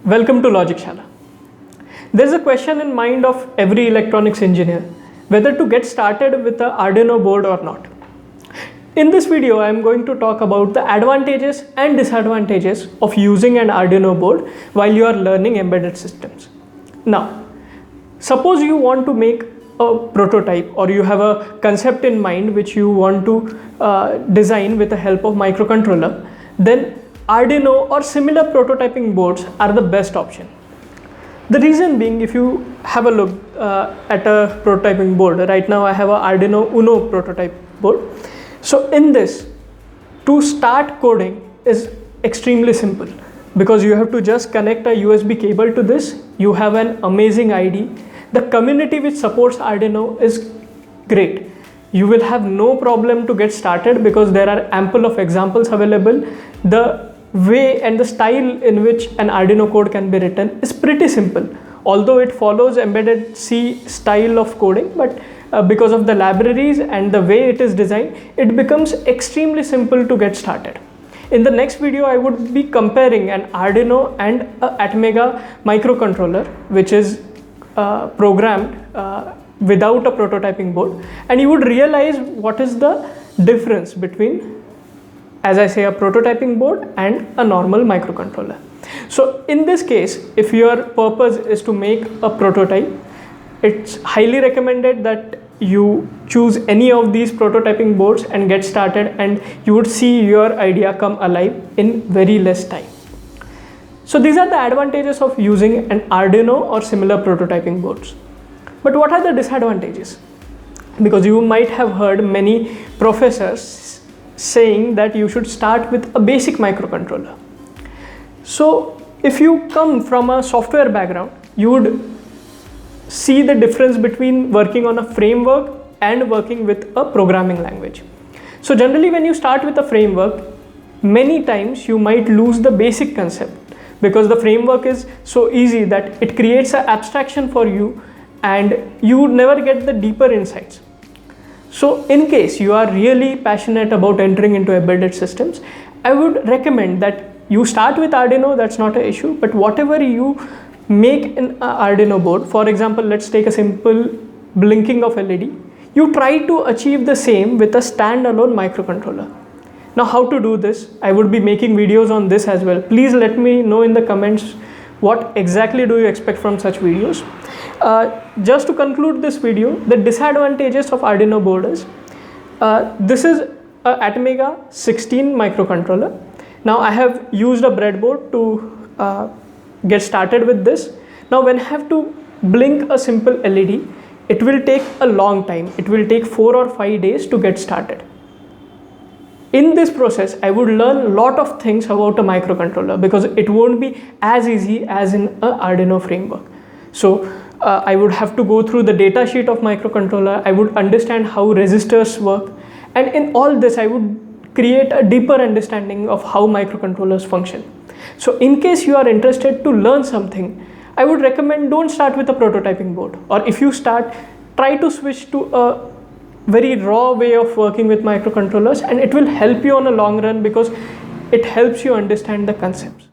Welcome to Logic Shala. There's a question in mind of every electronics engineer whether to get started with the Arduino board or not. In this video, I am going to talk about the advantages and disadvantages of using an Arduino board while you are learning embedded systems. Now, suppose you want to make a prototype or you have a concept in mind which you want to design with the help of microcontroller, then Arduino or similar prototyping boards are the best option. The reason being, if you have a look at a prototyping board, right now I have a Arduino Uno prototype board. So in this, to start coding is extremely simple because you have to just connect a USB cable to this. You have an amazing IDE. The community which supports Arduino is great. You will have no problem to get started because there are ample of examples available. The way and the style in which an Arduino code can be written is pretty simple, although it follows embedded C style of coding, but because of the libraries and the way it is designed, it becomes extremely simple to get started. In the next video, I would be comparing an Arduino and a Atmega microcontroller, which is programmed without a prototyping board, and you would realize what is the difference between, as I say, a prototyping board and a normal microcontroller. So in this case, if your purpose is to make a prototype, it's highly recommended that you choose any of these prototyping boards and get started, and you would see your idea come alive in very less time. So these are the advantages of using an Arduino or similar prototyping boards. But what are the disadvantages? Because you might have heard many professors saying that you should start with a basic microcontroller. So if you come from a software background, you would see the difference between working on a framework and working with a programming language. So generally when you start with a framework, many times you might lose the basic concept because the framework is so easy that it creates an abstraction for you and you would never get the deeper insights. So in case you are really passionate about entering into embedded systems, I would recommend that you start with Arduino. That's not an issue, but whatever you make in an Arduino board, for example, let's take a simple blinking of LED, you try to achieve the same with a standalone microcontroller. Now how to do this? I would be making videos on this as well. Please let me know in the comments what exactly do you expect from such videos. Just to conclude this video, the disadvantages of Arduino board is, this is a Atmega 16 microcontroller. Now I have used a breadboard to get started with this. Now when I have to blink a simple LED, it will take a long time. It will take 4 or 5 days to get started. In this process, I would learn a lot of things about a microcontroller because it won't be as easy as in an Arduino framework. So I would have to go through the data sheet of microcontroller. I would understand how resistors work, and in all this I would create a deeper understanding of how microcontrollers function. So in case you are interested to learn something, I would recommend don't start with a prototyping board, or if you start, try to switch to a very raw way of working with microcontrollers, and it will help you on a long run because it helps you understand the concepts.